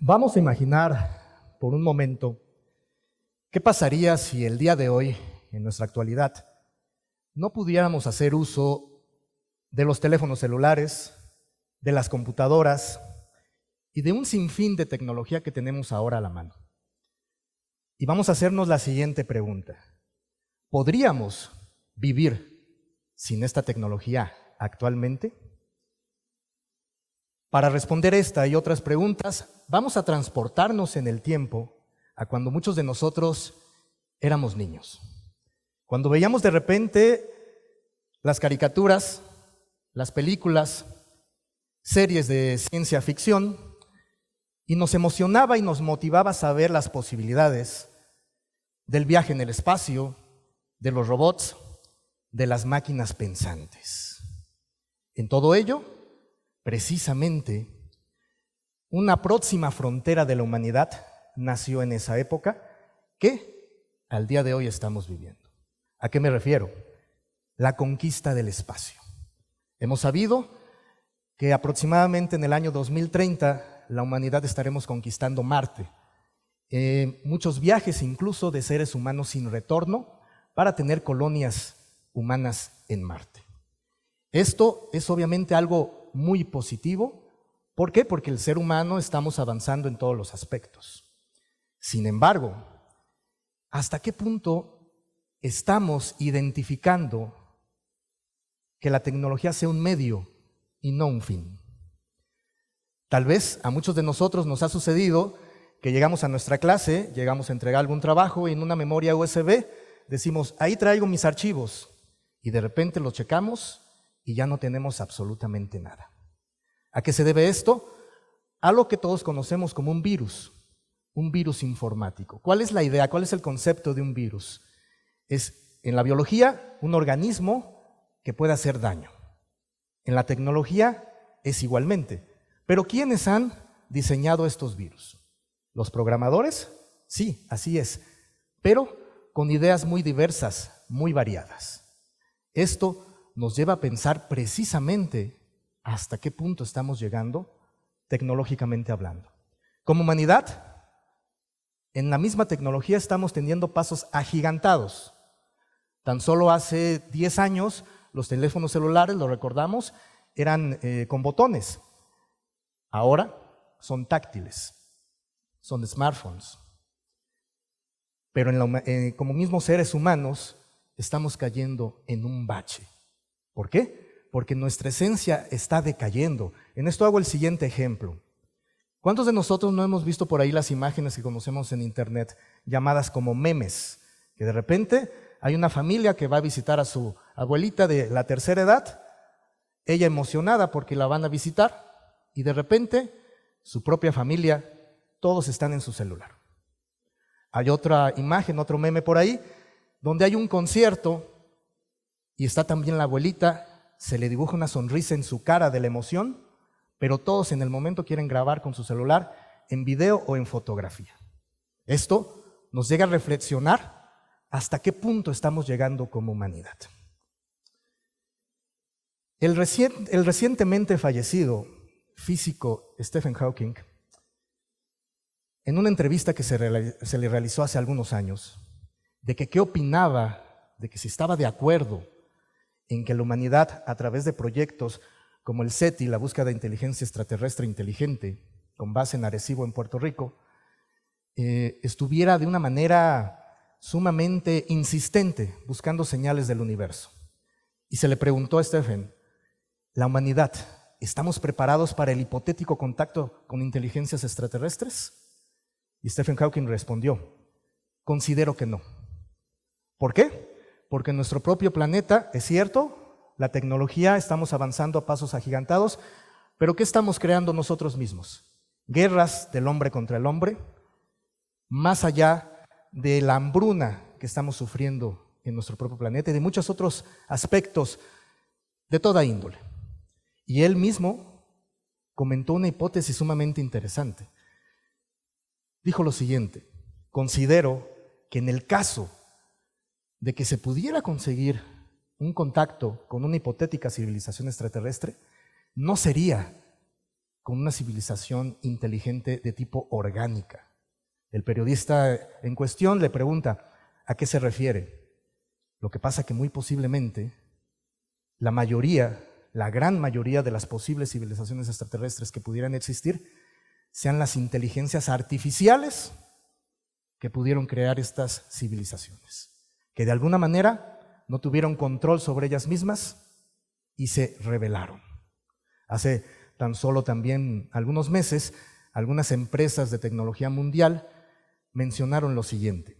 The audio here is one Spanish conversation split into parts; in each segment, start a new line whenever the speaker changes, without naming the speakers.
Vamos a imaginar por un momento qué pasaría si el día de hoy, en nuestra actualidad, no pudiéramos hacer uso de los teléfonos celulares, de las computadoras y de un sinfín de tecnología que tenemos ahora a la mano. Y vamos a hacernos la siguiente pregunta. ¿Podríamos vivir sin esta tecnología actualmente? Para responder esta y otras preguntas, vamos a transportarnos en el tiempo a cuando muchos de nosotros éramos niños. Cuando veíamos de repente las caricaturas, las películas, series de ciencia ficción, y nos emocionaba y nos motivaba a saber las posibilidades del viaje en el espacio, de los robots, de las máquinas pensantes. En todo ello, precisamente, una próxima frontera de la humanidad nació en esa época que al día de hoy estamos viviendo. ¿A qué me refiero? La conquista del espacio. Hemos sabido que aproximadamente en el año 2030 la humanidad estaremos conquistando Marte. Muchos viajes incluso de seres humanos sin retorno para tener colonias humanas en Marte. Esto es obviamente algo muy positivo. ¿Por qué? Porque el ser humano estamos avanzando en todos los aspectos. Sin embargo, ¿hasta qué punto estamos identificando que la tecnología sea un medio y no un fin? Tal vez a muchos de nosotros nos ha sucedido que llegamos a nuestra clase, llegamos a entregar algún trabajo y en una memoria USB decimos, ahí traigo mis archivos, y de repente los checamos y ya no tenemos absolutamente nada. ¿A qué se debe esto? A lo que todos conocemos como un virus informático. ¿Cuál es la idea? ¿Cuál es el concepto de un virus? Es, en la biología, un organismo que puede hacer daño. En la tecnología es igualmente. Pero ¿quiénes han diseñado estos virus? ¿Los programadores? Sí, así es, pero con ideas muy diversas, muy variadas. Esto nos lleva a pensar precisamente hasta qué punto estamos llegando tecnológicamente hablando. Como humanidad, en la misma tecnología estamos teniendo pasos agigantados. Tan solo hace 10 años los teléfonos celulares, lo recordamos, eran con botones. Ahora son táctiles, son smartphones. Pero como mismos seres humanos estamos cayendo en un bache. ¿Por qué? Porque nuestra esencia está decayendo. En esto hago el siguiente ejemplo. ¿Cuántos de nosotros no hemos visto por ahí las imágenes que conocemos en internet llamadas como memes? Que de repente hay una familia que va a visitar a su abuelita de la tercera edad, ella emocionada porque la van a visitar, y de repente su propia familia, todos están en su celular. Hay otra imagen, otro meme por ahí, donde hay un concierto y está también la abuelita, se le dibuja una sonrisa en su cara de la emoción, pero todos en el momento quieren grabar con su celular en video o en fotografía. Esto nos llega a reflexionar hasta qué punto estamos llegando como humanidad. El recientemente fallecido físico Stephen Hawking, en una entrevista que se le realizó hace algunos años, de que qué opinaba, de que si estaba de acuerdo en que la humanidad, a través de proyectos como el SETI, la búsqueda de inteligencia extraterrestre inteligente, con base en Arecibo, en Puerto Rico, estuviera de una manera sumamente insistente buscando señales del universo. Y se le preguntó a Stephen, ¿la humanidad, estamos preparados para el hipotético contacto con inteligencias extraterrestres? Y Stephen Hawking respondió, considero que no. ¿Por qué? Porque en nuestro propio planeta, es cierto, la tecnología, estamos avanzando a pasos agigantados, pero ¿qué estamos creando nosotros mismos? Guerras del hombre contra el hombre, más allá de la hambruna que estamos sufriendo en nuestro propio planeta y de muchos otros aspectos de toda índole. Y él mismo comentó una hipótesis sumamente interesante. Dijo lo siguiente, considero que en el caso de que se pudiera conseguir un contacto con una hipotética civilización extraterrestre, no sería con una civilización inteligente de tipo orgánica. El periodista en cuestión le pregunta, ¿a qué se refiere? Lo que pasa que muy posiblemente la gran mayoría de las posibles civilizaciones extraterrestres que pudieran existir sean las inteligencias artificiales que pudieron crear estas civilizaciones, que de alguna manera no tuvieron control sobre ellas mismas y se rebelaron. Hace tan solo también algunos meses, algunas empresas de tecnología mundial mencionaron lo siguiente,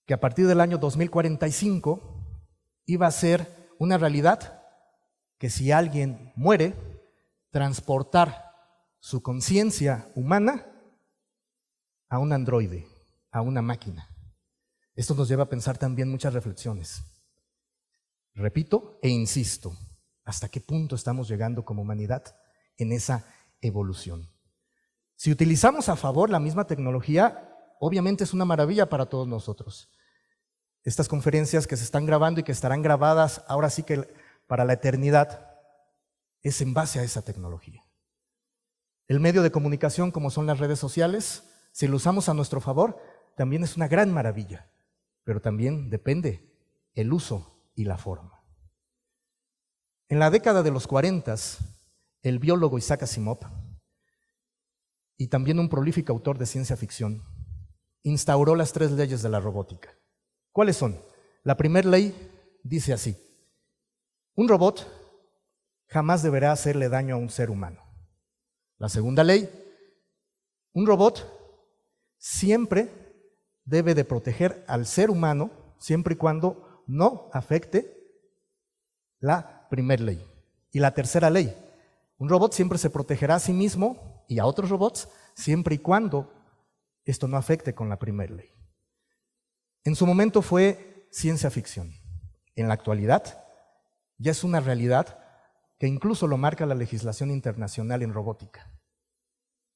que a partir del año 2045 iba a ser una realidad que si alguien muere, transportar su conciencia humana a un androide, a una máquina. Esto nos lleva a pensar también muchas reflexiones. Repito e insisto, ¿hasta qué punto estamos llegando como humanidad en esa evolución? Si utilizamos a favor la misma tecnología, obviamente es una maravilla para todos nosotros. Estas conferencias que se están grabando y que estarán grabadas ahora sí que para la eternidad, es en base a esa tecnología. El medio de comunicación, como son las redes sociales, si lo usamos a nuestro favor, también es una gran maravilla, pero también depende el uso y la forma. En la década de los 40, el biólogo Isaac Asimov, y también un prolífico autor de ciencia ficción, instauró las 3 leyes de la robótica. ¿Cuáles son? La primera ley dice así: un robot jamás deberá hacerle daño a un ser humano. La segunda ley: un robot siempre debe de proteger al ser humano siempre y cuando no afecte la primera ley. Y la tercera ley: un robot siempre se protegerá a sí mismo y a otros robots siempre y cuando esto no afecte con la primera ley. En su momento fue ciencia ficción. En la actualidad ya es una realidad que incluso lo marca la legislación internacional en robótica.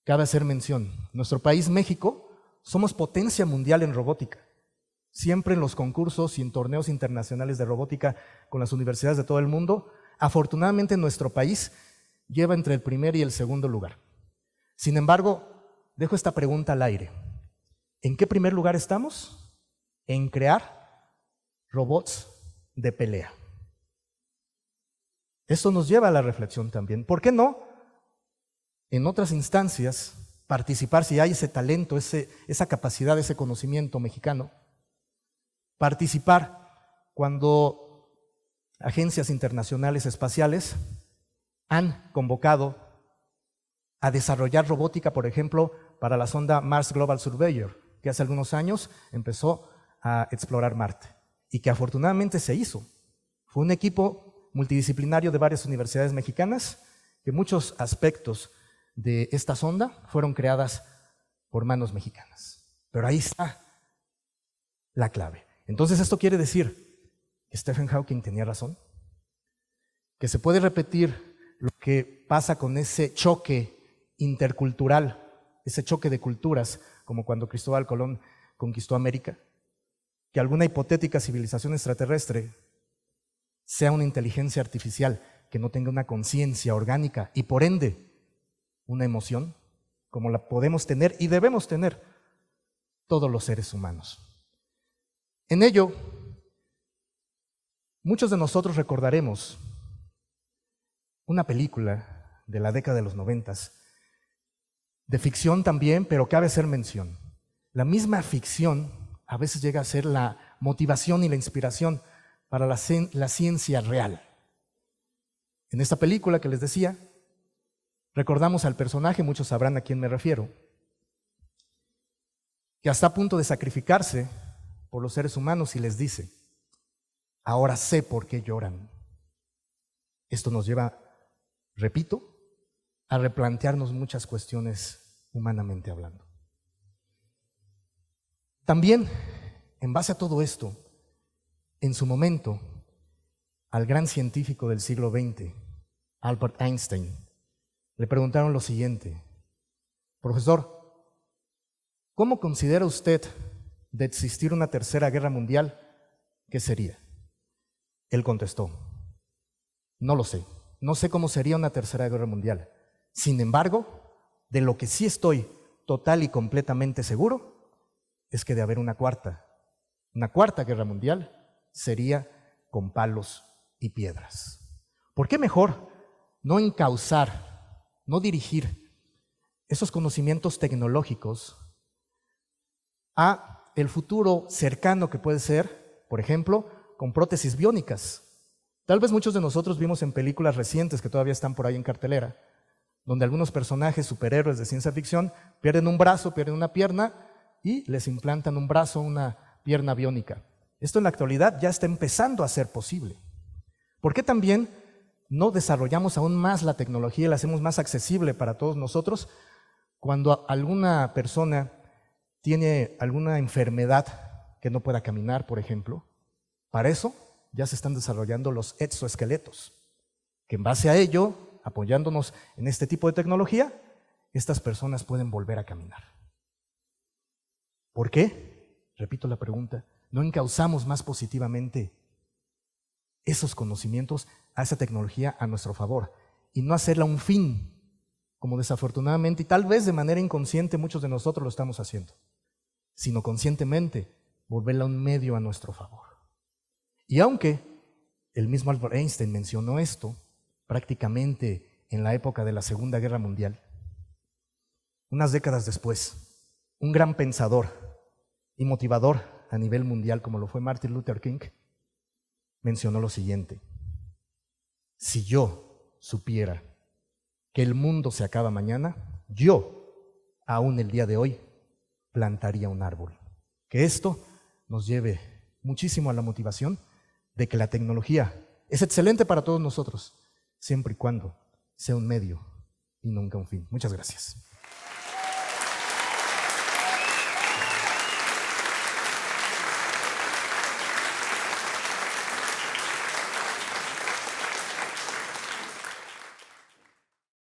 Cabe hacer mención, nuestro país, México, somos potencia mundial en robótica. Siempre en los concursos y en torneos internacionales de robótica con las universidades de todo el mundo, afortunadamente nuestro país lleva entre el primer y el segundo lugar. Sin embargo, dejo esta pregunta al aire. ¿En qué primer lugar estamos? En crear robots de pelea. Esto nos lleva a la reflexión también. ¿Por qué no, en otras instancias, participar si hay ese talento, esa capacidad, ese conocimiento mexicano? Participar cuando agencias internacionales espaciales han convocado a desarrollar robótica, por ejemplo, para la sonda Mars Global Surveyor, que hace algunos años empezó a explorar Marte y que afortunadamente se hizo. Fue un equipo multidisciplinario de varias universidades mexicanas que muchos aspectos de esta sonda fueron creadas por manos mexicanas. Pero ahí está la clave. Entonces, ¿esto quiere decir que Stephen Hawking tenía razón? ¿Que se puede repetir lo que pasa con ese choque intercultural, ese choque de culturas, como cuando Cristóbal Colón conquistó América? ¿Que alguna hipotética civilización extraterrestre sea una inteligencia artificial que no tenga una conciencia orgánica y por ende una emoción, como la podemos tener y debemos tener todos los seres humanos? En ello, muchos de nosotros recordaremos una película de la década de los 90, de ficción también, pero cabe hacer mención. La misma ficción a veces llega a ser la motivación y la inspiración para la ciencia real. En esta película que les decía, recordamos al personaje, muchos sabrán a quién me refiero, que está a punto de sacrificarse por los seres humanos y les dice: ahora sé por qué lloran. Esto nos lleva, repito, a replantearnos muchas cuestiones humanamente hablando. También, en base a todo esto, en su momento, al gran científico del siglo XX, Albert Einstein, le preguntaron lo siguiente: profesor, ¿cómo considera usted de existir una tercera guerra mundial, qué sería? Él contestó: no lo sé, no sé cómo sería una tercera guerra mundial, Sin embargo, de lo que sí estoy total y completamente seguro es que de haber una cuarta guerra mundial sería con palos y piedras. ¿Por qué mejor no encauzar, no dirigir esos conocimientos tecnológicos a el futuro cercano que puede ser, por ejemplo, con prótesis biónicas? Tal vez muchos de nosotros vimos en películas recientes que todavía están por ahí en cartelera, donde algunos personajes superhéroes de ciencia ficción pierden un brazo, pierden una pierna y les implantan un brazo, una pierna biónica. Esto en la actualidad ya está empezando a ser posible. ¿Por qué también no desarrollamos aún más la tecnología y la hacemos más accesible para todos nosotros cuando alguna persona tiene alguna enfermedad que no pueda caminar, por ejemplo? Para eso ya se están desarrollando los exoesqueletos, que en base a ello, apoyándonos en este tipo de tecnología, estas personas pueden volver a caminar. ¿Por qué? Repito la pregunta, ¿no encauzamos más positivamente esos conocimientos a esa tecnología a nuestro favor y no hacerla un fin, como desafortunadamente y tal vez de manera inconsciente muchos de nosotros lo estamos haciendo, sino conscientemente volverla un medio a nuestro favor? Y aunque el mismo Albert Einstein mencionó esto prácticamente en la época de la Segunda Guerra Mundial, unas décadas después, un gran pensador y motivador a nivel mundial como lo fue Martin Luther King, mencionó lo siguiente: si yo supiera que el mundo se acaba mañana, yo, aún el día de hoy, plantaría un árbol. Que esto nos lleve muchísimo a la motivación de que la tecnología es excelente para todos nosotros, siempre y cuando sea un medio y nunca un fin. Muchas gracias.